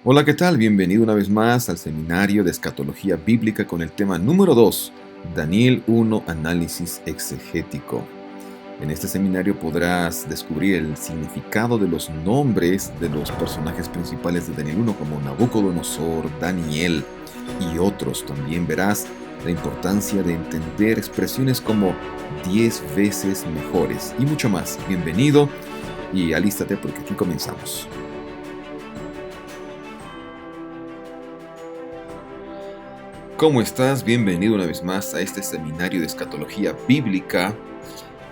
Hola, ¿qué tal? Bienvenido una vez más al seminario de escatología bíblica con el tema número 2, Daniel 1, análisis exegético. En este seminario podrás descubrir el significado de los nombres de los personajes principales de Daniel 1 como Nabucodonosor, Daniel y otros. También verás la importancia de entender expresiones como 10 veces mejores y mucho más. Bienvenido y alístate porque aquí comenzamos. ¿Cómo estás? Bienvenido una vez más a este seminario de escatología bíblica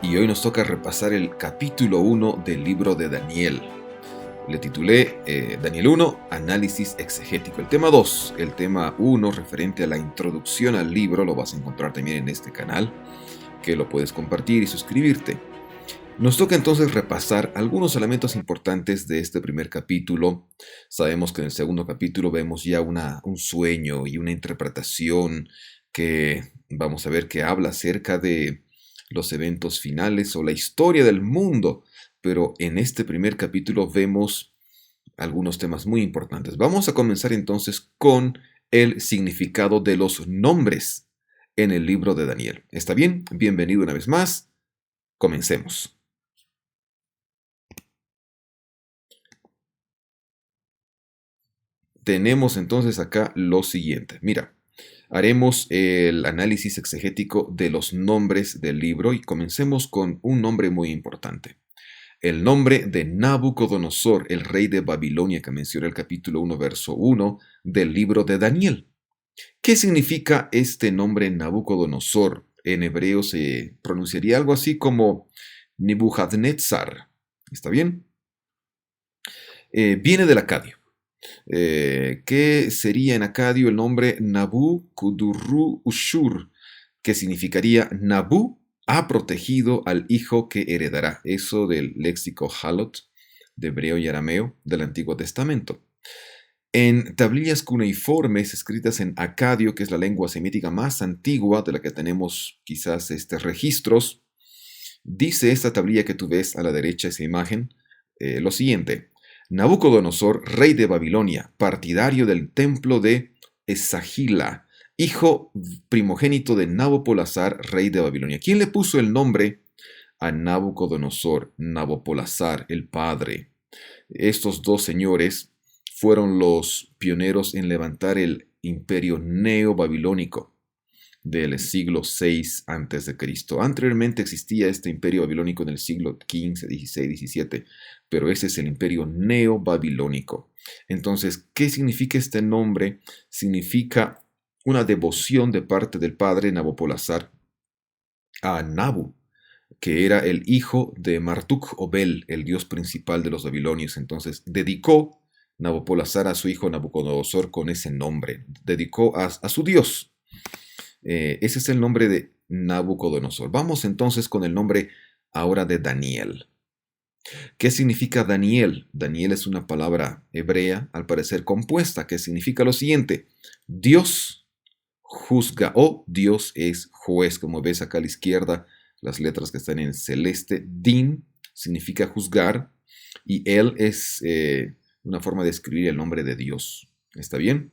y hoy nos toca repasar el capítulo 1 del libro de Daniel. Le titulé Daniel 1, análisis exegético. El tema 2, el tema 1 referente a la introducción al libro, lo vas a encontrar también en este canal, que lo puedes compartir y suscribirte. Nos toca entonces repasar algunos elementos importantes de este primer capítulo. Sabemos que en el segundo capítulo vemos ya un sueño y una interpretación que vamos a ver que habla acerca de los eventos finales o la historia del mundo. Pero en este primer capítulo vemos algunos temas muy importantes. Vamos a comenzar entonces con el significado de los nombres en el libro de Daniel. ¿Está bien? Bienvenido una vez más. Comencemos. Tenemos entonces acá lo siguiente. Mira, haremos el análisis exegético de los nombres del libro y comencemos con un nombre muy importante. El nombre de Nabucodonosor, el rey de Babilonia que menciona el capítulo 1, verso 1 del libro de Daniel. ¿Qué significa este nombre Nabucodonosor? En hebreo se pronunciaría algo así como Nebuchadnezzar. ¿Está bien? Viene del acadio. Que sería en acadio el nombre Nabu Kudurru Ushur, que significaría Nabu ha protegido al hijo que heredará. Eso del léxico Halot, de hebreo y arameo, del Antiguo Testamento. En tablillas cuneiformes escritas en acadio, que es la lengua semítica más antigua de la que tenemos quizás registros, dice esta tablilla que tú ves a la derecha, esa imagen, lo siguiente. Nabucodonosor, rey de Babilonia, partidario del templo de Esagila, hijo primogénito de Nabopolassar, rey de Babilonia. ¿Quién le puso el nombre a Nabucodonosor? Nabopolassar, el padre. Estos dos señores fueron los pioneros en levantar el imperio neobabilónico del siglo VI a.C. Anteriormente existía este imperio babilónico en el siglo XV, XVI, XVII, pero ese es el imperio neobabilónico. Entonces, ¿qué significa este nombre? Significa una devoción de parte del padre Nabopolassar a Nabu, que era el hijo de Marduk o Bel, el dios principal de los babilonios. Entonces, dedicó Nabopolassar a su hijo Nabucodonosor con ese nombre, dedicó a su dios. Ese es el nombre de Nabucodonosor. Vamos entonces con el nombre ahora de Daniel. ¿Qué significa Daniel? Daniel es una palabra hebrea, al parecer compuesta, que significa lo siguiente. Dios juzga o Dios es juez. Como ves acá a la izquierda, las letras que están en celeste. Din significa juzgar y él es una forma de escribir el nombre de Dios. ¿Está bien?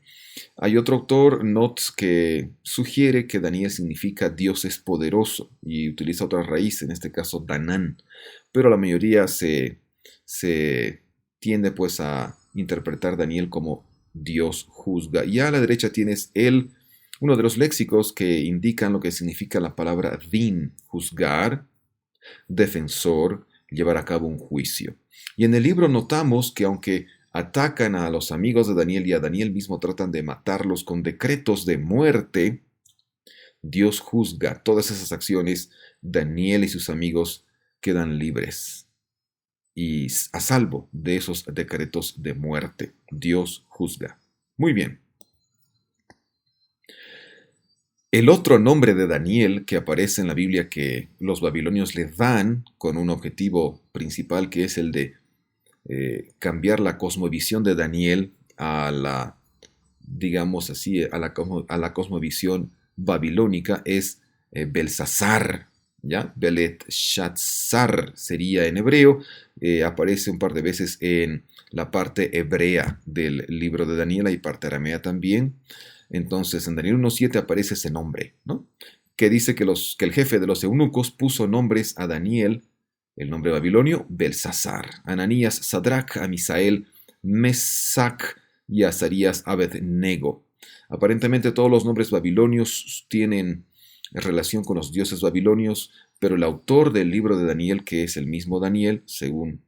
Hay otro autor, Notz, que sugiere que Daniel significa Dios es poderoso y utiliza otra raíz, en este caso Danán, pero la mayoría se tiende pues a interpretar Daniel como Dios juzga. Y a la derecha tienes uno de los léxicos que indican lo que significa la palabra din, juzgar, defensor, llevar a cabo un juicio. Y en el libro notamos que aunque atacan a los amigos de Daniel y a Daniel mismo tratan de matarlos con decretos de muerte, Dios juzga todas esas acciones. Daniel y sus amigos quedan libres y a salvo de esos decretos de muerte. Dios juzga. Muy bien. El otro nombre de Daniel que aparece en la Biblia que los babilonios le dan con un objetivo principal que es el de cambiar la cosmovisión de Daniel a la, digamos así, a la cosmovisión babilónica es Belsasar. ¿ya? Beletshazzar sería en hebreo, aparece un par de veces en la parte hebrea del libro de Daniel y parte aramea también. Entonces en Daniel 1.7 aparece ese nombre, ¿no? Que dice que el jefe de los eunucos puso nombres a Daniel, el nombre babilonio, Belsasar, Ananías, Sadrach, a Misael, Mesac y Azarías, Abednego. Aparentemente todos los nombres babilonios tienen relación con los dioses babilonios, pero el autor del libro de Daniel, que es el mismo Daniel, según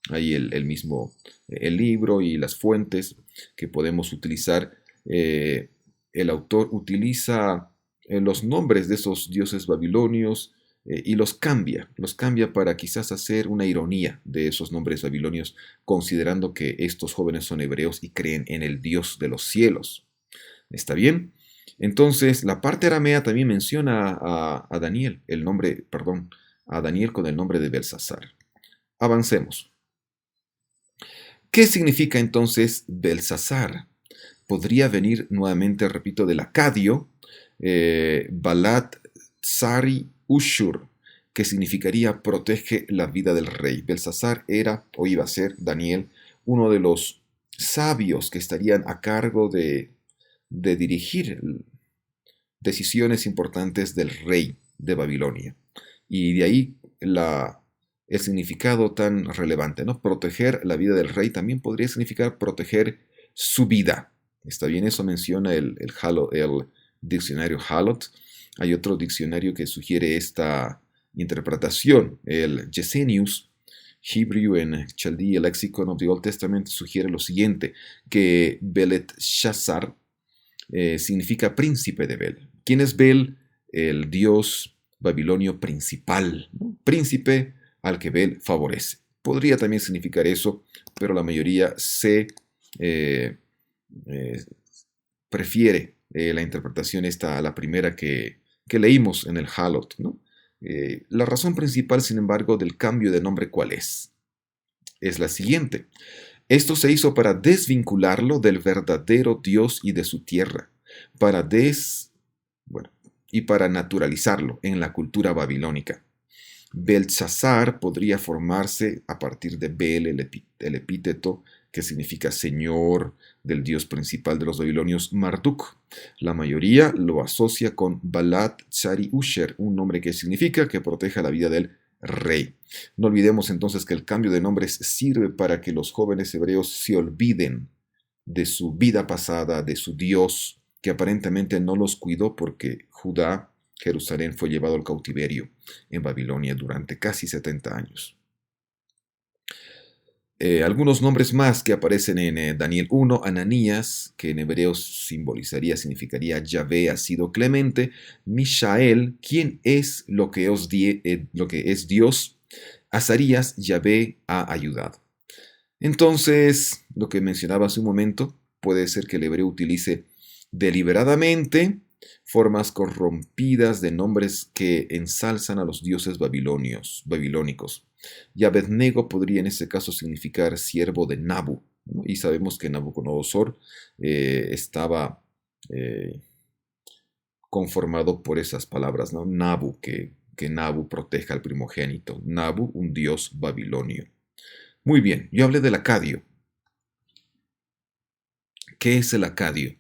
ahí el mismo el libro y las fuentes que podemos utilizar, el autor utiliza los nombres de esos dioses babilonios y los cambia para quizás hacer una ironía de esos nombres babilonios, considerando que estos jóvenes son hebreos y creen en el Dios de los cielos. ¿Está bien? Entonces, la parte aramea también menciona a Daniel, a Daniel con el nombre de Belsasar. Avancemos. ¿Qué significa entonces Belsasar? Podría venir nuevamente, repito, del acadio, Balat Tsari Ushur, que significaría protege la vida del rey. Belsasar era, o iba a ser, Daniel, uno de los sabios que estarían a cargo de dirigir decisiones importantes del rey de Babilonia. Y de ahí el significado tan relevante, ¿no? Proteger la vida del rey también podría significar proteger su vida. ¿Está bien? Eso menciona el diccionario Halot. Hay otro diccionario que sugiere esta interpretación. El Gesenius, Hebrew and Chaldee Lexicon of the Old Testament, sugiere lo siguiente, que Beletshazzar significa príncipe de Bel. ¿Quién es Bel? El dios babilonio principal, ¿no? Príncipe al que Bel favorece. Podría también significar eso, pero la mayoría se prefiere la interpretación esta a la primera que leímos en el Halot, ¿no? La razón principal, sin embargo, del cambio de nombre, ¿cuál es? Es la siguiente. Esto se hizo para desvincularlo del verdadero Dios y de su tierra, y para naturalizarlo en la cultura babilónica. Belsasar podría formarse a partir de Bel, el epíteto que significa señor del dios principal de los babilonios, Marduk. La mayoría lo asocia con Balat Tsari Usher, un nombre que significa que proteja la vida del rey. No olvidemos entonces que el cambio de nombres sirve para que los jóvenes hebreos se olviden de su vida pasada, de su Dios, que aparentemente no los cuidó porque Jerusalén, fue llevado al cautiverio en Babilonia durante casi 70 años. Algunos nombres más que aparecen en Daniel 1, Ananías, que en hebreo significaría Yahvé ha sido clemente, Mishael, ¿quién es lo que es Dios? Azarías, Yahvé ha ayudado. Entonces, lo que mencionaba hace un momento, puede ser que el hebreo utilice deliberadamente formas corrompidas de nombres que ensalzan a los dioses babilónicos. Y Abednego podría en este caso significar siervo de Nabu, ¿no? Y sabemos que Nabucodonosor estaba conformado por esas palabras, ¿no? Nabu, que Nabu proteja al primogénito. Nabu, un dios babilonio. Muy bien, yo hablé del acadio. ¿Qué es el acadio?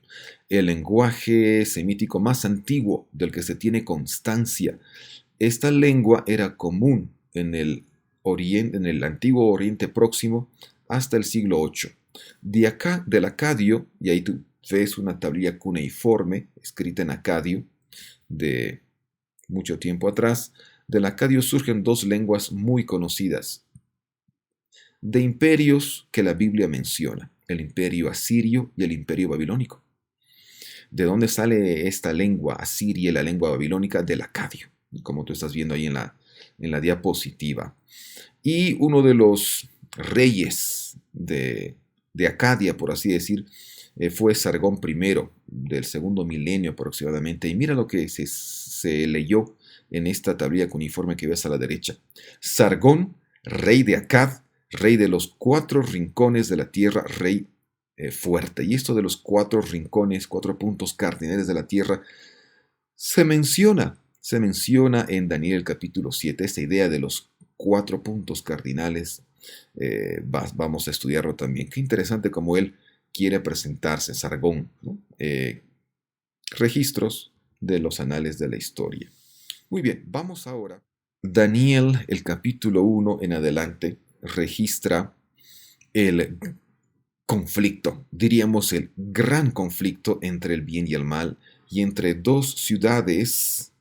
El lenguaje semítico más antiguo del que se tiene constancia. Esta lengua era común en el antiguo Oriente Próximo hasta el siglo VIII. De acá, del acadio, y ahí tú ves una tablilla cuneiforme escrita en acadio de mucho tiempo atrás, del acadio surgen dos lenguas muy conocidas de imperios que la Biblia menciona, el imperio asirio y el imperio babilónico. ¿De dónde sale esta lengua asiria y la lengua babilónica? Del acadio, como tú estás viendo ahí en la diapositiva. Y uno de los reyes de Acadia, por así decir, fue Sargón I, del segundo milenio aproximadamente. Y mira lo que se leyó en esta tablilla cuneiforme que ves a la derecha. Sargón, rey de Acad, rey de los 4 rincones de la tierra, rey fuerte. Y esto de los 4 rincones, 4 puntos cardinales de la tierra, se menciona se menciona en Daniel capítulo 7, esta idea de los 4 puntos cardinales. Vamos a estudiarlo también. Qué interesante como él quiere presentarse, Sargón, ¿no? Registros de los anales de la historia. Muy bien, vamos ahora. Daniel, el capítulo 1 en adelante, registra el conflicto, diríamos el gran conflicto entre el bien y el mal, y entre dos ciudades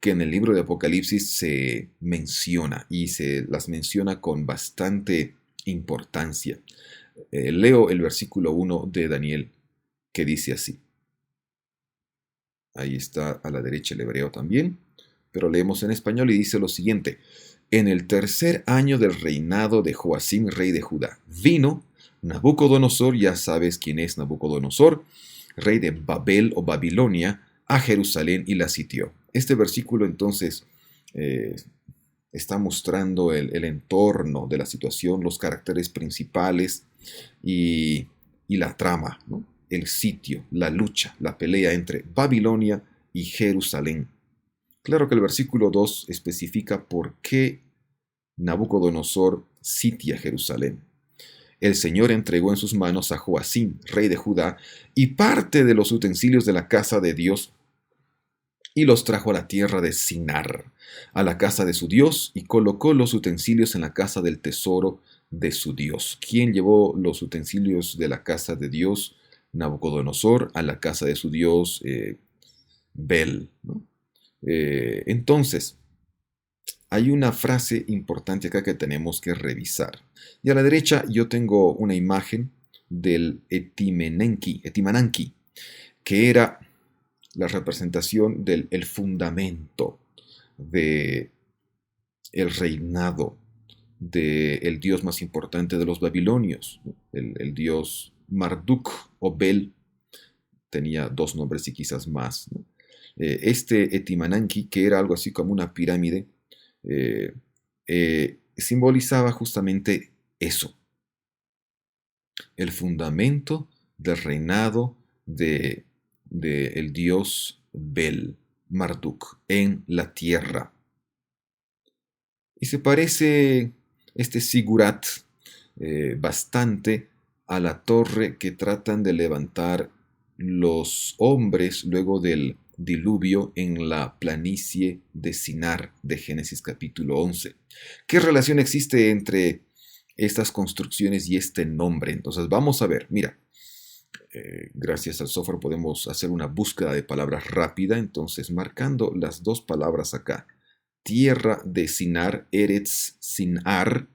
que en el libro de Apocalipsis se menciona, y se las menciona con bastante importancia. Leo el versículo 1 de Daniel, que dice así. Ahí está a la derecha el hebreo también, pero leemos en español y dice lo siguiente. En el tercer año del reinado de Joacim, rey de Judá, vino Nabucodonosor, ya sabes quién es Nabucodonosor, rey de Babel o Babilonia, a Jerusalén y la sitió. Este versículo entonces está mostrando el entorno de la situación, los caracteres principales y la trama, ¿no? El sitio, la lucha, la pelea entre Babilonia y Jerusalén. Claro que el versículo 2 especifica por qué Nabucodonosor sitia Jerusalén. El Señor entregó en sus manos a Joacim, rey de Judá, y parte de los utensilios de la casa de Dios, y los trajo a la tierra de Sinar, a la casa de su Dios, y colocó los utensilios en la casa del tesoro de su Dios. ¿Quién llevó los utensilios de la casa de Dios? Nabucodonosor, a la casa de su Dios, Bel, ¿no? Entonces, hay una frase importante acá que tenemos que revisar. Y a la derecha yo tengo una imagen del Etimananki, que era la representación del el fundamento de el reinado del dios más importante de los babilonios, el dios Marduk o Bel. Tenía dos nombres y quizás más, ¿no? Este Etimananki, que era algo así como una pirámide, simbolizaba justamente eso, el fundamento del reinado de el dios Bel, Marduk, en la tierra. Y se parece este sigurat bastante a la torre que tratan de levantar los hombres luego del diluvio en la planicie de Sinar de Génesis capítulo 11. ¿Qué relación existe entre estas construcciones y este nombre? Entonces vamos a ver, mira, gracias al software podemos hacer una búsqueda de palabras rápida, entonces marcando las dos palabras acá, tierra de Sinar, Eretz Sinar,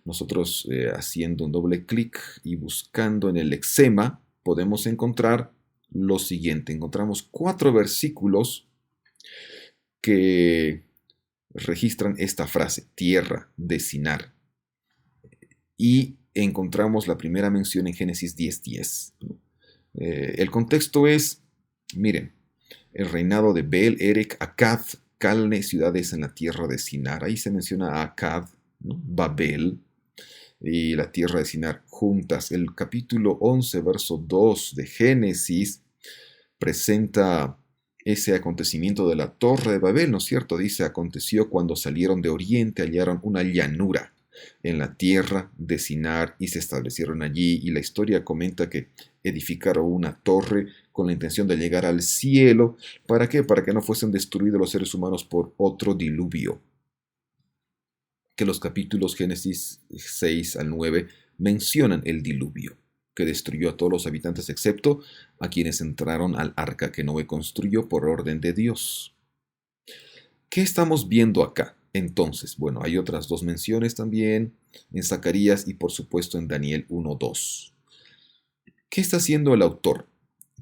nosotros haciendo un doble clic y buscando en el lexema, podemos encontrar lo siguiente. Encontramos 4 versículos que registran esta frase, tierra de Sinar. Y encontramos la primera mención en Génesis 10:10. El contexto es, miren, el reinado de Bel, Erec, Akkad, Calne, ciudades en la tierra de Sinar. Ahí se menciona a Akkad, ¿no? Babel y la tierra de Sinar juntas. El capítulo 11, verso 2 de Génesis presenta ese acontecimiento de la torre de Babel, ¿no es cierto? Dice, aconteció cuando salieron de oriente, hallaron una llanura en la tierra de Sinar y se establecieron allí, y la historia comenta que edificaron una torre con la intención de llegar al cielo. ¿Para qué? Para que no fuesen destruidos los seres humanos por otro diluvio. Que los capítulos Génesis 6 al 9 mencionan el diluvio, que destruyó a todos los habitantes excepto a quienes entraron al arca que Noé construyó por orden de Dios. ¿Qué estamos viendo acá? Entonces, bueno, hay otras 2 menciones también en Zacarías y por supuesto en Daniel 1:2. ¿Qué está haciendo el autor?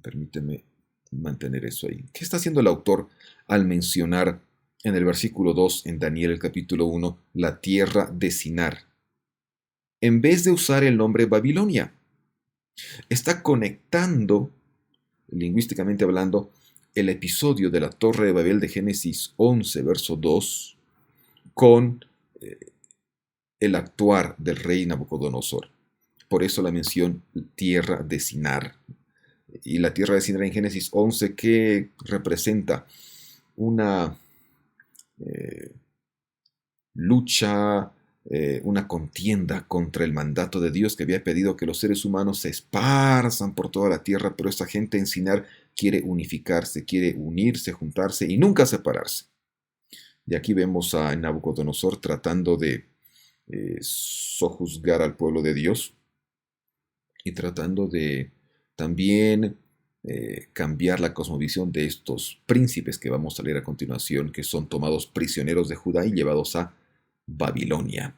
Permíteme mantener eso ahí. ¿Qué está haciendo el autor al mencionar en el versículo 2 en Daniel el capítulo 1 la tierra de Sinar, en vez de usar el nombre Babilonia? Está conectando, lingüísticamente hablando, el episodio de la Torre de Babel de Génesis 11, verso 2, con el actuar del rey Nabucodonosor. Por eso la mención tierra de Sinar. Y la tierra de Sinar en Génesis 11, que representa una eh, lucha, una contienda contra el mandato de Dios que había pedido que los seres humanos se esparzan por toda la tierra, pero esta gente en Sinar quiere unificarse, quiere unirse, juntarse y nunca separarse. Y aquí vemos a Nabucodonosor tratando de sojuzgar al pueblo de Dios y tratando de también cambiar la cosmovisión de estos príncipes que vamos a leer a continuación, que son tomados prisioneros de Judá y llevados a Babilonia.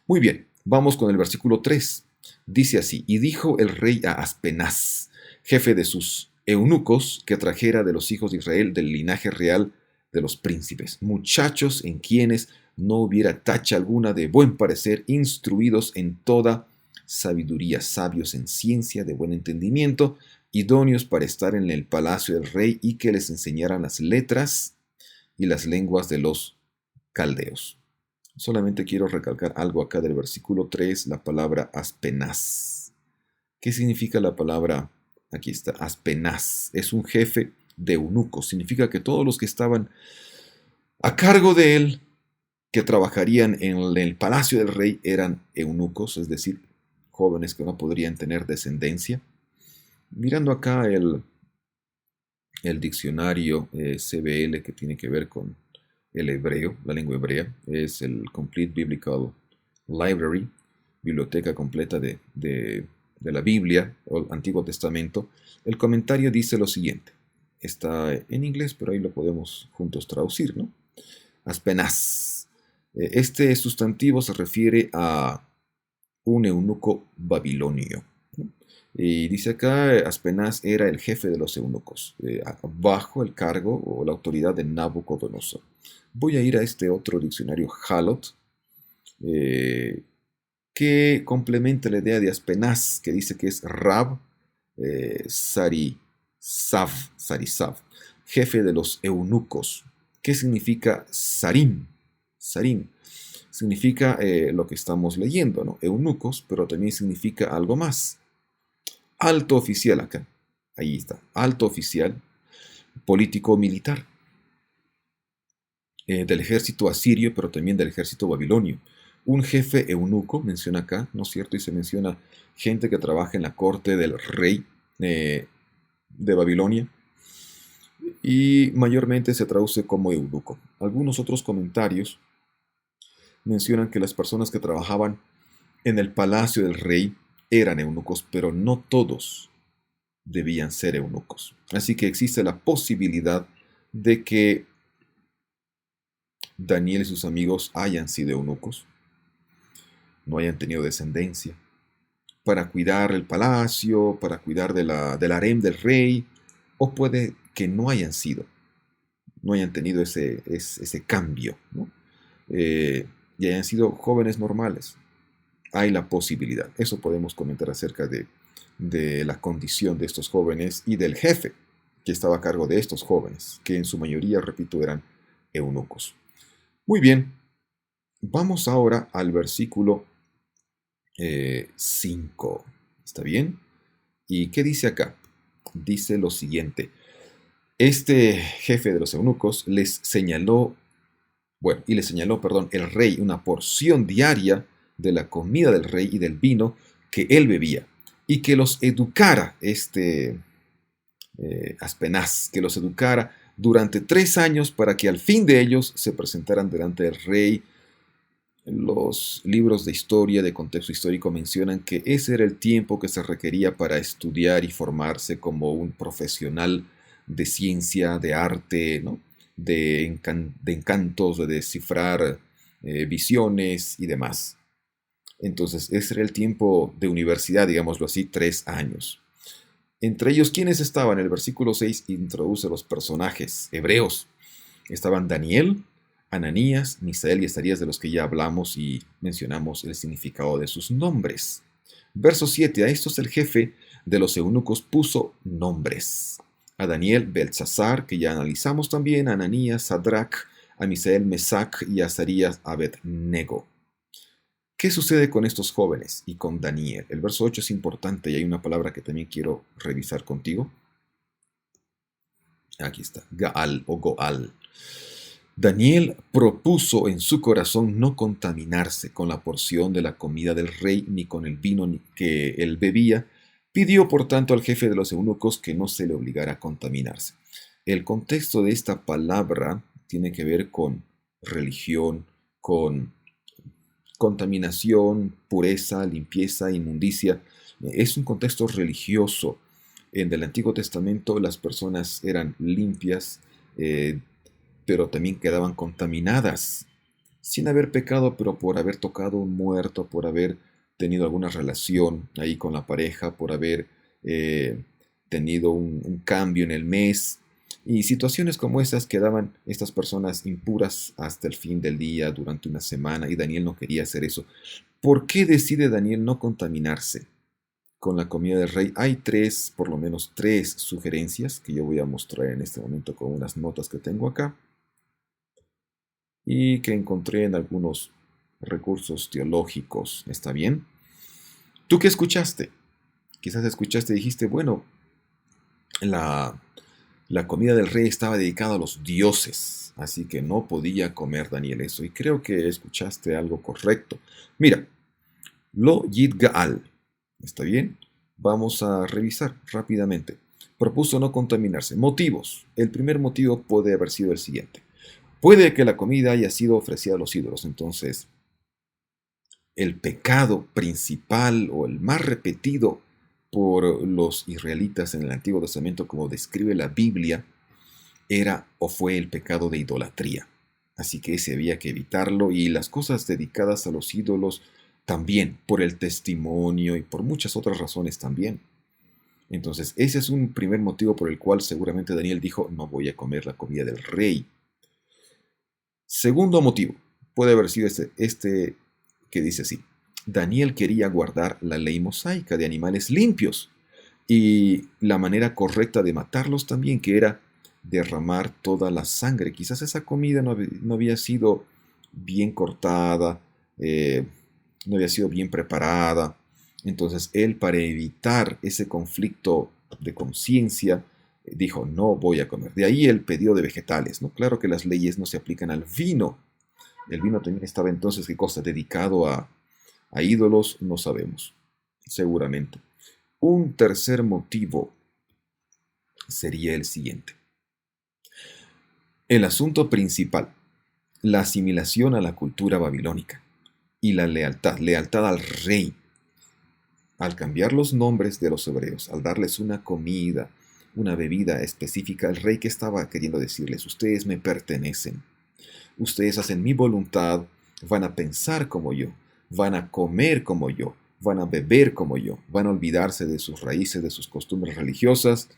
Muy bien, vamos con el versículo 3. Dice así: y dijo el rey a Aspenaz, jefe de sus eunucos, que trajera de los hijos de Israel del linaje real de los príncipes, muchachos en quienes no hubiera tacha alguna, de buen parecer, instruidos en toda sabiduría, sabios en ciencia, de buen entendimiento, idóneos para estar en el palacio del rey, y que les enseñaran las letras y las lenguas de los caldeos. Solamente quiero recalcar algo acá del versículo 3, la palabra Aspenaz. ¿Qué significa la palabra? Aquí está, Aspenaz. Es un jefe de eunucos. Significa que todos los que estaban a cargo de él, que trabajarían en el palacio del rey, eran eunucos, es decir, jóvenes que no podrían tener descendencia. Mirando acá el diccionario CBL, que tiene que ver con el hebreo, la lengua hebrea, es el Complete Biblical Library, biblioteca completa de la Biblia o el Antiguo Testamento. El comentario dice lo siguiente. Está en inglés, pero ahí lo podemos juntos traducir, ¿no? Aspenaz. Este sustantivo se refiere a un eunuco babilonio, ¿no? Y dice acá, Aspenaz era el jefe de los eunucos, bajo el cargo o la autoridad de Nabucodonosor. Voy a ir a este otro diccionario, Halot, que complementa la idea de Aspenaz, que dice que es Rab Sarisav, jefe de los eunucos. ¿Qué significa Sarim? Sarim significa lo que estamos leyendo, ¿no? Eunucos, pero también significa algo más. Alto oficial acá. Ahí está. Alto oficial, político militar. Del ejército asirio, pero también del ejército babilonio. Un jefe eunuco, menciona acá, ¿no es cierto? Y se menciona gente que trabaja en la corte del rey de Babilonia. Y mayormente se traduce como eunuco. Algunos otros comentarios mencionan que las personas que trabajaban en el palacio del rey eran eunucos, pero no todos debían ser eunucos. Así que existe la posibilidad de que Daniel y sus amigos hayan sido eunucos, no hayan tenido descendencia, para cuidar el palacio, para cuidar del harem del rey, o puede que no hayan sido, no hayan tenido ese cambio, ¿no? Y hayan sido jóvenes normales. Hay la posibilidad. Eso podemos comentar acerca de la condición de estos jóvenes y del jefe que estaba a cargo de estos jóvenes, que en su mayoría, repito, eran eunucos. Muy bien, vamos ahora al versículo 5. ¿Está bien? ¿Y qué dice acá? Dice lo siguiente. Este jefe de los eunucos les señaló, el rey una porción diaria de la comida del rey y del vino que él bebía, y que los educara, Aspenaz, que los educara durante 3 años para que al fin de ellos se presentaran delante del rey. Los libros de historia, de contexto histórico, mencionan que ese era el tiempo que se requería para estudiar y formarse como un profesional de ciencia, de arte, ¿no? de encantos, de descifrar visiones y demás. Entonces, ese era el tiempo de universidad, digámoslo así, 3 años. Entre ellos, ¿quiénes estaban? El versículo 6 introduce los personajes hebreos. Estaban Daniel, Ananías, Misael y Azarías, de los que ya hablamos y mencionamos el significado de sus nombres. Verso 7. A estos el jefe de los eunucos puso nombres. A Daniel, Beltsasar, que ya analizamos también, a Ananías, Sadrach, a Misael, Mesac y a Azarías, Abed-nego. ¿Qué sucede con estos jóvenes y con Daniel? El verso 8 es importante y hay una palabra que también quiero revisar contigo. Aquí está, Gaal o Goal. Daniel propuso en su corazón no contaminarse con la porción de la comida del rey ni con el vino que él bebía. Pidió por tanto al jefe de los eunucos que no se le obligara a contaminarse. El contexto de esta palabra tiene que ver con religión, con contaminación, pureza, limpieza, inmundicia. Es un contexto religioso. En el Antiguo Testamento las personas eran limpias, pero también quedaban contaminadas, sin haber pecado, pero por haber tocado un muerto, por haber tenido alguna relación ahí con la pareja, por haber tenido un cambio en el mes. Y situaciones como esas quedaban estas personas impuras hasta el fin del día, durante una semana, y Daniel no quería hacer eso. ¿Por qué decide Daniel no contaminarse con la comida del rey? Hay tres, por lo menos tres sugerencias que yo voy a mostrar en este momento con unas notas que tengo acá y que encontré en algunos recursos teológicos. ¿Está bien? ¿Tú qué escuchaste? Quizás escuchaste y dijiste, bueno, la, la comida del rey estaba dedicada a los dioses, así que no podía comer Daniel eso. Y creo que escuchaste algo correcto. Mira, lo Yidgaal. ¿Está bien? Vamos a revisar rápidamente. Propuso no contaminarse. Motivos. El primer motivo puede haber sido el siguiente. Puede que la comida haya sido ofrecida a los ídolos, entonces el pecado principal o el más repetido por los israelitas en el Antiguo Testamento, como describe la Biblia, era o fue el pecado de idolatría. Así que ese había que evitarlo y las cosas dedicadas a los ídolos también, por el testimonio y por muchas otras razones también. Entonces, ese es un primer motivo por el cual seguramente Daniel dijo, no voy a comer la comida del rey. Segundo motivo, puede haber sido este que dice así. Daniel quería guardar la ley mosaica de animales limpios y la manera correcta de matarlos también, que era derramar toda la sangre. Quizás esa comida no había sido bien cortada, no había sido bien preparada. Entonces él, para evitar ese conflicto de conciencia, dijo, no voy a comer. De ahí el pedido de vegetales, ¿no? Claro que las leyes no se aplican al vino. El vino también estaba entonces, ¿qué cosa? Dedicado a ídolos, no sabemos, seguramente. Un tercer motivo sería el siguiente. El asunto principal, la asimilación a la cultura babilónica y la lealtad al rey. Al cambiar los nombres de los hebreos, al darles una comida, una bebida específica, el rey que estaba queriendo decirles, ustedes me pertenecen, ustedes hacen mi voluntad, van a pensar como yo, van a comer como yo, van a beber como yo, van a olvidarse de sus raíces, de sus costumbres religiosas.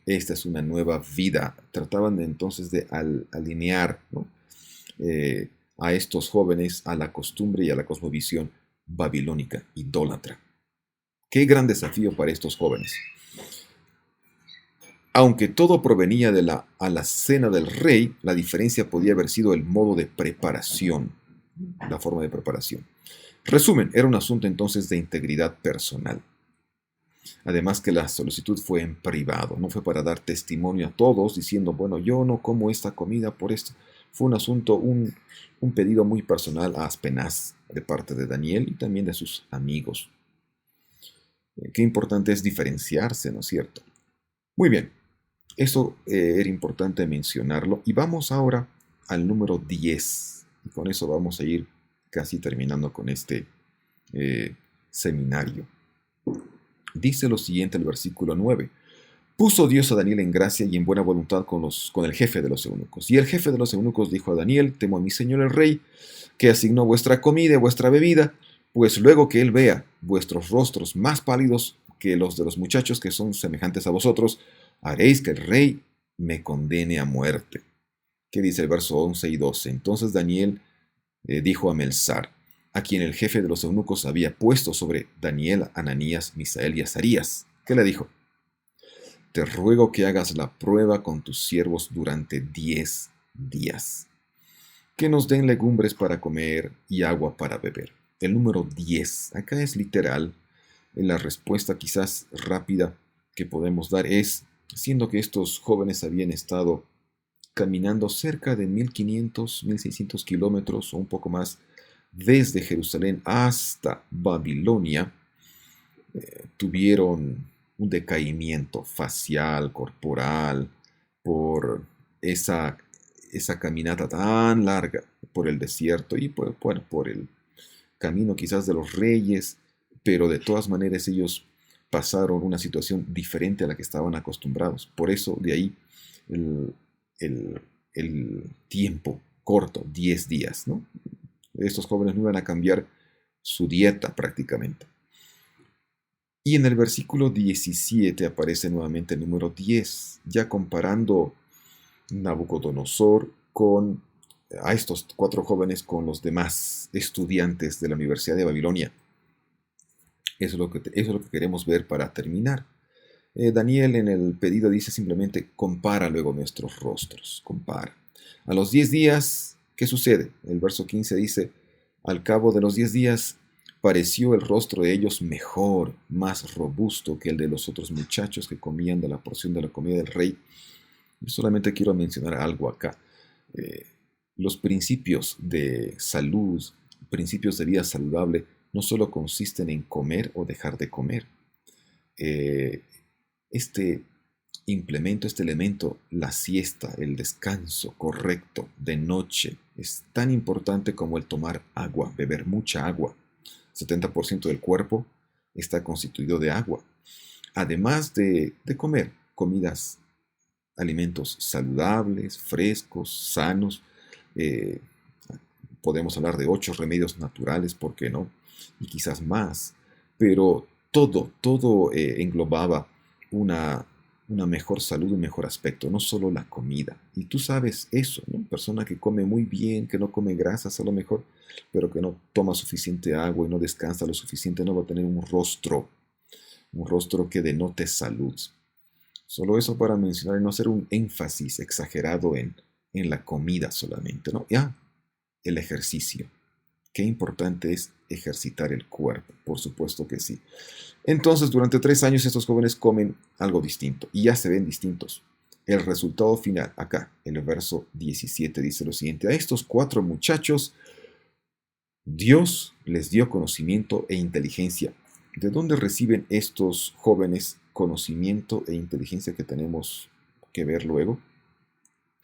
Esta es una nueva vida. Trataban entonces de alinear, ¿no? A estos jóvenes a la costumbre y a la cosmovisión babilónica, idólatra. Qué gran desafío para estos jóvenes. Aunque todo provenía de la alacena del rey, la diferencia podía haber sido el modo de preparación, la forma de preparación. Resumen, era un asunto entonces de integridad personal. Además que la solicitud fue en privado, no fue para dar testimonio a todos diciendo, bueno, yo no como esta comida por esto. Fue un asunto, un pedido muy personal a Aspenaz de parte de Daniel y también de sus amigos. Qué importante es diferenciarse, ¿no es cierto? Muy bien, eso era importante mencionarlo. Y vamos ahora al número 10. Y con eso vamos a ir casi terminando con este seminario. Dice lo siguiente el versículo 9. Puso Dios a Daniel en gracia y en buena voluntad con el jefe de los eunucos. Y el jefe de los eunucos dijo a Daniel, temo a mi señor el rey, que asignó vuestra comida y vuestra bebida, pues luego que él vea vuestros rostros más pálidos que los de los muchachos que son semejantes a vosotros, haréis que el rey me condene a muerte. ¿Qué dice el verso 11 y 12? Entonces Daniel dijo a Melzar, a quien el jefe de los eunucos había puesto sobre Daniel, Ananías, Misael y Azarías. ¿Qué le dijo? Te ruego que hagas la prueba con tus siervos durante 10 días. Que nos den legumbres para comer y agua para beber. El número 10, acá es literal. La respuesta quizás rápida que podemos dar es, siendo que estos jóvenes habían estado caminando cerca de 1500, 1600 kilómetros o un poco más desde Jerusalén hasta Babilonia, tuvieron un decaimiento facial, corporal, por esa, esa caminata tan larga por el desierto y por el camino quizás de los reyes, pero de todas maneras ellos pasaron una situación diferente a la que estaban acostumbrados. Por eso de ahí el, el- el tiempo corto, 10 días, ¿no? Estos jóvenes no iban a cambiar su dieta prácticamente. Y en el versículo 17 aparece nuevamente el número 10, ya comparando Nabucodonosor con a estos cuatro jóvenes con los demás estudiantes de la Universidad de Babilonia. Eso es lo que queremos ver para terminar. Daniel en el pedido dice simplemente, compara luego nuestros rostros, compara. A los 10 días, ¿qué sucede? El verso 15 dice, al cabo de los 10 días pareció el rostro de ellos mejor, más robusto que el de los otros muchachos que comían de la porción de la comida del rey. Yo solamente quiero mencionar algo acá. Eh, los principios de salud, principios de vida saludable, no solo consisten en comer o dejar de comer. Eh, este implemento, este elemento, la siesta, el descanso correcto de noche, es tan importante como el tomar agua, beber mucha agua. 70% del cuerpo está constituido de agua. Además de comer comidas, alimentos saludables, frescos, sanos. eh, Podemos hablar de 8 remedios naturales, ¿por qué no? Y quizás más. Pero todo englobaba una, una mejor salud, un mejor aspecto, no solo la comida. Y tú sabes eso, ¿no? Persona que come muy bien, que no come grasas a lo mejor, pero que no toma suficiente agua y no descansa lo suficiente, no va a tener un rostro que denote salud. Solo eso para mencionar y no hacer un énfasis exagerado en la comida solamente, ¿no? Ya, el ejercicio. Qué importante es ejercitar el cuerpo, por supuesto que sí. Entonces, durante 3 años estos jóvenes comen algo distinto y ya se ven distintos. El resultado final, acá, en el verso 17 dice lo siguiente, a estos 4 muchachos Dios les dio conocimiento e inteligencia. ¿De dónde reciben estos jóvenes conocimiento e inteligencia que tenemos que ver luego?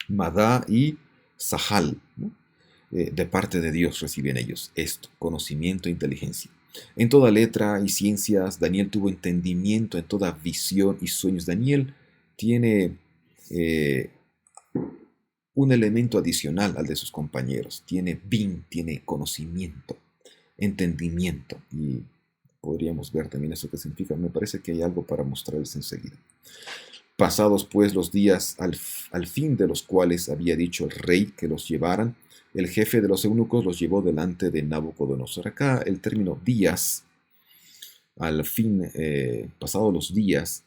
Madá y Sahal, ¿no? De parte de Dios reciben ellos esto, conocimiento e inteligencia. En toda letra y ciencias, Daniel tuvo entendimiento en toda visión y sueños. Daniel tiene eh, un elemento adicional al de sus compañeros. Tiene tiene conocimiento, entendimiento. Y podríamos ver también eso que significa. Me parece que hay algo para mostrarles enseguida. Pasados pues los días al fin de los cuales había dicho el rey que los llevaran, el jefe de los eunucos los llevó delante de Nabucodonosor. Acá el término días, al fin, pasados los días,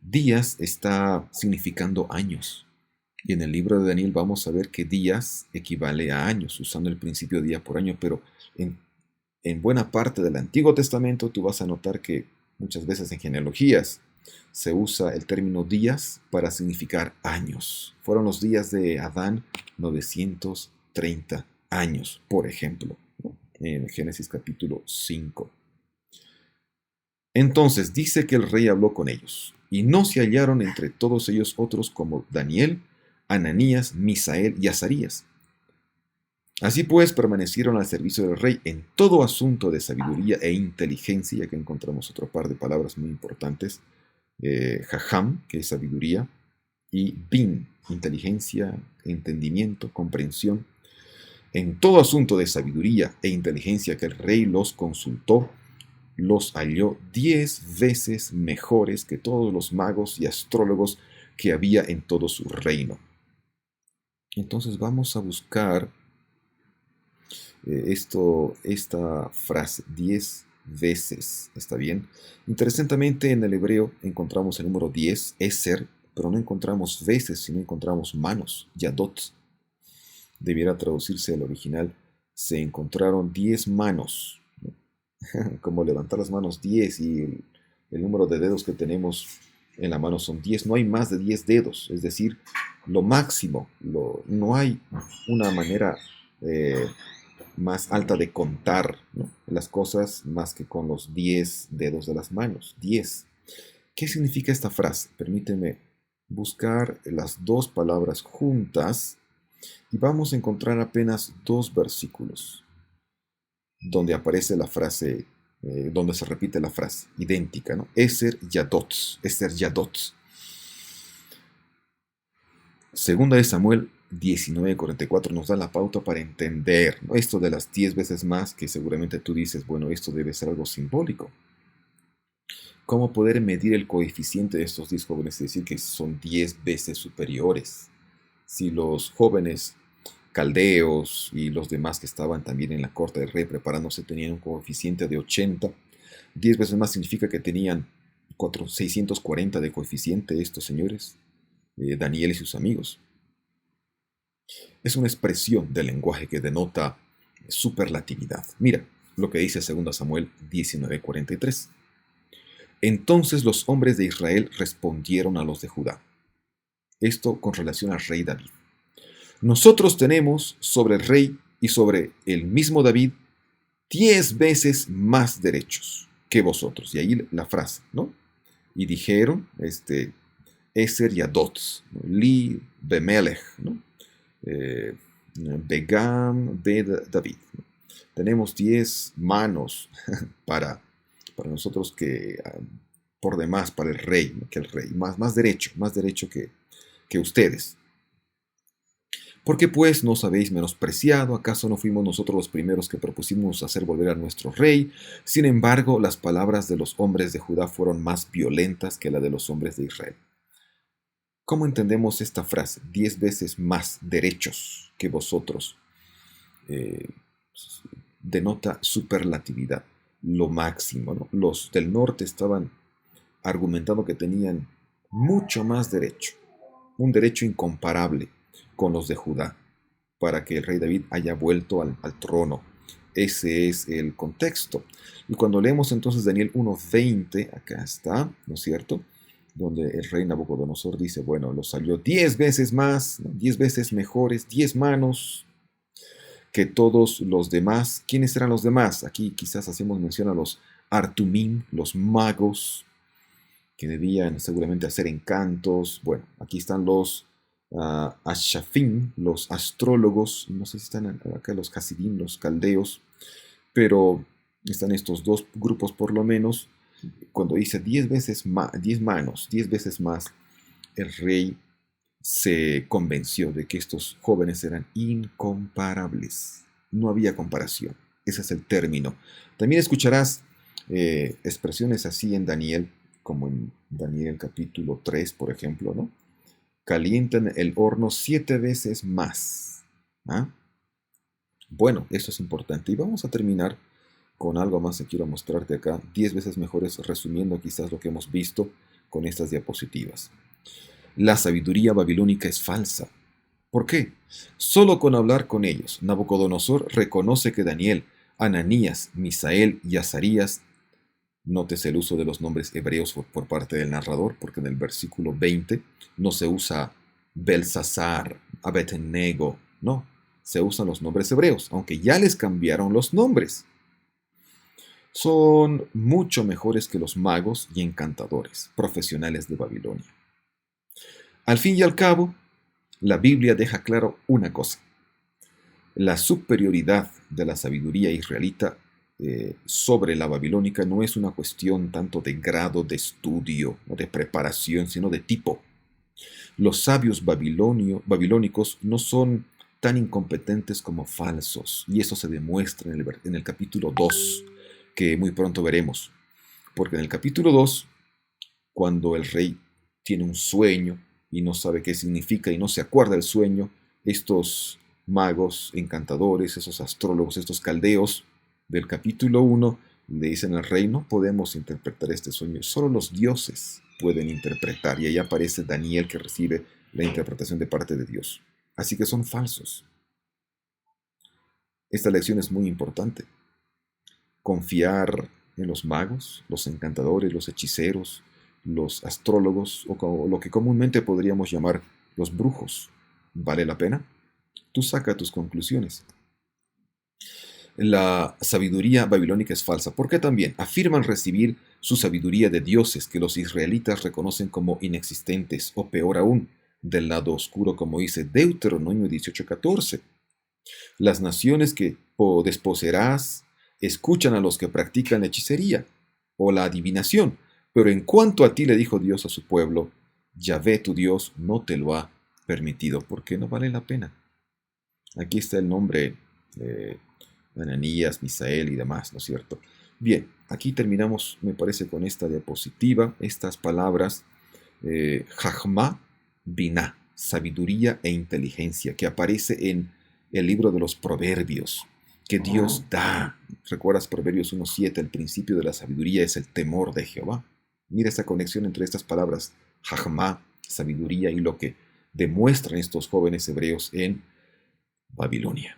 días está significando años. Y en el libro de Daniel vamos a ver que días equivale a años, usando el principio día por año, pero en, en buena parte del Antiguo Testamento tú vas a notar que muchas veces en genealogías se usa el término días para significar años. Fueron los días de Adán 930 años, por ejemplo, ¿no? En Génesis capítulo 5. Entonces dice que el rey habló con ellos, y no se hallaron entre todos ellos otros como Daniel, Ananías, Misael y Azarías. Así pues permanecieron al servicio del rey en todo asunto de sabiduría e inteligencia, ya que encontramos otro par de palabras muy importantes, jajam, que es sabiduría, y bin, inteligencia, entendimiento, comprensión. En todo asunto de sabiduría e inteligencia que el rey los consultó, los halló 10 veces mejores que todos los magos y astrólogos que había en todo su reino. Entonces vamos a buscar esta frase, 10 veces, ¿está bien? Interesantemente en el hebreo encontramos el número 10, eser, pero no encontramos veces, sino encontramos manos, yadot. Debiera traducirse el original, se encontraron 10 manos, ¿no? Como levantar las manos 10 y el número de dedos que tenemos en la mano son 10, no hay más de 10 dedos, es decir, lo máximo. No hay una manera eh, más alta de contar, ¿no?, las cosas más que con los 10 dedos de las manos. 10. ¿Qué significa esta frase? Permíteme buscar las dos palabras juntas y vamos a encontrar apenas dos versículos donde aparece la frase, donde se repite la frase idéntica, ¿no? Eser Yadots, Eser Yadots. Segunda de Samuel 19:44 nos da la pauta para entender, ¿no?, esto de las 10 veces más, que seguramente tú dices, bueno, esto debe ser algo simbólico. ¿Cómo poder medir el coeficiente de estos 10 jóvenes? Es decir, que son 10 veces superiores. Si los jóvenes caldeos y los demás que estaban también en la corte del rey preparándose tenían un coeficiente de 80, 10 veces más significa que tenían 640 de coeficiente estos señores, Daniel y sus amigos. Es una expresión del lenguaje que denota superlatividad. Mira lo que dice 2 Samuel 19:43. Entonces los hombres de Israel respondieron a los de Judá. Esto con relación al rey David. Nosotros tenemos sobre el rey y sobre el mismo David 10 veces más derechos que vosotros. Y ahí la frase, ¿no? Y dijeron, Eser Yadots, ¿no?, Li Bemelech, ¿no? Begam de David, ¿no? Tenemos 10 manos para nosotros que por demás para el rey, ¿no?, que el rey, más derecho que ustedes. ¿Por qué pues nos habéis menospreciado? ¿Acaso no fuimos nosotros los primeros que propusimos hacer volver a nuestro rey? Sin embargo, las palabras de los hombres de Judá fueron más violentas que la de los hombres de Israel. ¿Cómo entendemos esta frase? 10 veces más derechos que vosotros. Eh, denota superlatividad, lo máximo, ¿no? Los del norte estaban argumentando que tenían mucho más derecho, un derecho incomparable con los de Judá, para que el rey David haya vuelto al trono. Ese es el contexto. Y cuando leemos entonces Daniel 1:20, acá está, ¿no es cierto?, donde el rey Nabucodonosor dice, bueno, los salió 10 veces más, 10 veces mejores, 10 manos que todos los demás. ¿Quiénes eran los demás? Aquí quizás hacemos mención a los Artumim, los magos, que debían seguramente hacer encantos. Bueno, aquí están los Ashafim, los astrólogos, no sé si están acá los Hasidim, los caldeos, pero están estos dos grupos por lo menos. Cuando dice 10 veces más, 10 manos, 10 veces más, el rey se convenció de que estos jóvenes eran incomparables. No había comparación. Ese es el término. También escucharás expresiones así en Daniel, como en Daniel capítulo 3, por ejemplo, ¿no? Calientan el horno 7 veces más. ¿Ah? Bueno, eso es importante. Y vamos a terminar con algo más que quiero mostrarte acá. 10 veces mejores, resumiendo quizás lo que hemos visto con estas diapositivas. La sabiduría babilónica es falsa. ¿Por qué? Solo con hablar con ellos, Nabucodonosor reconoce que Daniel, Ananías, Misael y Azarías, notes el uso de los nombres hebreos por parte del narrador, porque en el versículo 20 no se usa Belsasar, Abednego, no, se usan los nombres hebreos, aunque ya les cambiaron los nombres. Son mucho mejores que los magos y encantadores profesionales de Babilonia. Al fin y al cabo, la Biblia deja claro una cosa. La superioridad de la sabiduría israelita sobre la babilónica no es una cuestión tanto de grado de estudio o de preparación, sino de tipo. Los sabios babilónicos no son tan incompetentes como falsos, y eso se demuestra en el capítulo 2, que muy pronto veremos. Porque en el capítulo 2, cuando el rey tiene un sueño y no sabe qué significa y no se acuerda del sueño, estos magos, encantadores, esos astrólogos, estos caldeos del capítulo 1 le dicen al rey, no podemos interpretar este sueño, solo los dioses pueden interpretar. Y ahí aparece Daniel, que recibe la interpretación de parte de Dios. Así que son falsos. Esta lección es muy importante. Confiar en los magos, los encantadores, los hechiceros, los astrólogos, o lo que comúnmente podríamos llamar los brujos. ¿Vale la pena? Tú saca tus conclusiones. La sabiduría babilónica es falsa, porque también afirman recibir su sabiduría de dioses que los israelitas reconocen como inexistentes, o peor aún, del lado oscuro, como dice Deuteronomio 18:14. Las naciones que desposeerás escuchan a los que practican la hechicería o la adivinación, pero en cuanto a ti, le dijo Dios a su pueblo, Yahvé tu Dios no te lo ha permitido, porque no vale la pena. Aquí está el nombre Ananías, Misael y demás, ¿no es cierto? Bien, aquí terminamos, me parece, con esta diapositiva, estas palabras, Jajma, Binah, sabiduría e inteligencia, que aparece en el libro de los Proverbios, que Dios da. ¿Recuerdas Proverbios 1:7? El principio de la sabiduría es el temor de Jehová. Mira esta conexión entre estas palabras, Jajma, sabiduría, y lo que demuestran estos jóvenes hebreos en Babilonia.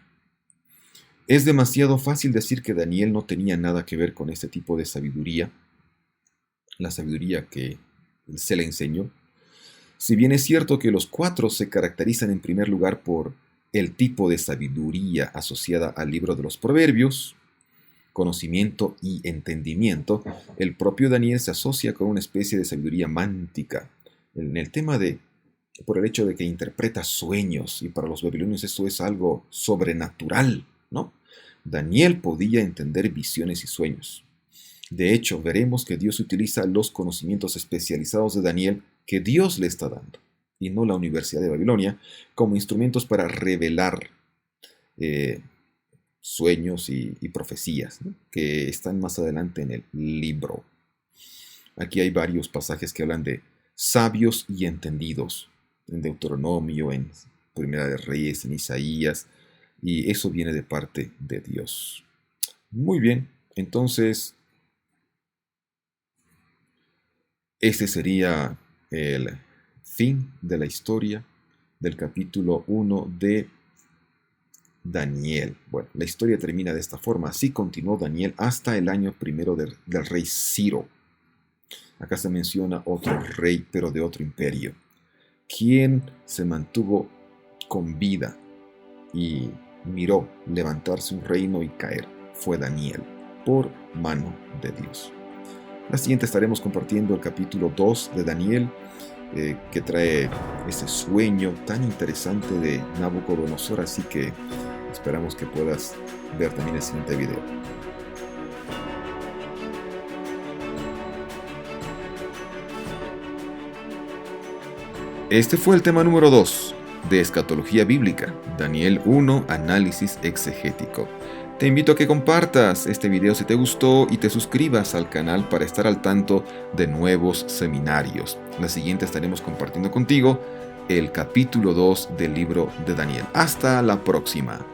Es demasiado fácil decir que Daniel no tenía nada que ver con este tipo de sabiduría, la sabiduría que se le enseñó. Si bien es cierto que los cuatro se caracterizan en primer lugar por el tipo de sabiduría asociada al libro de los Proverbios, conocimiento y entendimiento, el propio Daniel se asocia con una especie de sabiduría mántica. En el tema por el hecho de que interpreta sueños, y para los babilonios esto es algo sobrenatural, ¿no? Daniel podía entender visiones y sueños. De hecho, veremos que Dios utiliza los conocimientos especializados de Daniel que Dios le está dando, y no la Universidad de Babilonia, como instrumentos para revelar sueños y profecías, ¿no?, que están más adelante en el libro. Aquí hay varios pasajes que hablan de sabios y entendidos, en Deuteronomio, en Primera de Reyes, en Isaías, y eso viene de parte de Dios. Muy bien, entonces, este sería el fin de la historia del capítulo 1 de Daniel. Bueno, la historia termina de esta forma. Así continuó Daniel hasta el año primero del rey Ciro. Acá se menciona otro rey, pero de otro imperio. Quien se mantuvo con vida y miró levantarse un reino y caer fue Daniel, por mano de Dios. La siguiente estaremos compartiendo el capítulo 2 de Daniel, que trae ese sueño tan interesante de Nabucodonosor, así que esperamos que puedas ver también el siguiente video. Este fue el tema número 2 de Escatología Bíblica, Daniel 1, análisis exegético. Te invito a que compartas este video si te gustó y te suscribas al canal para estar al tanto de nuevos seminarios. La siguiente estaremos compartiendo contigo el capítulo 2 del libro de Daniel. Hasta la próxima.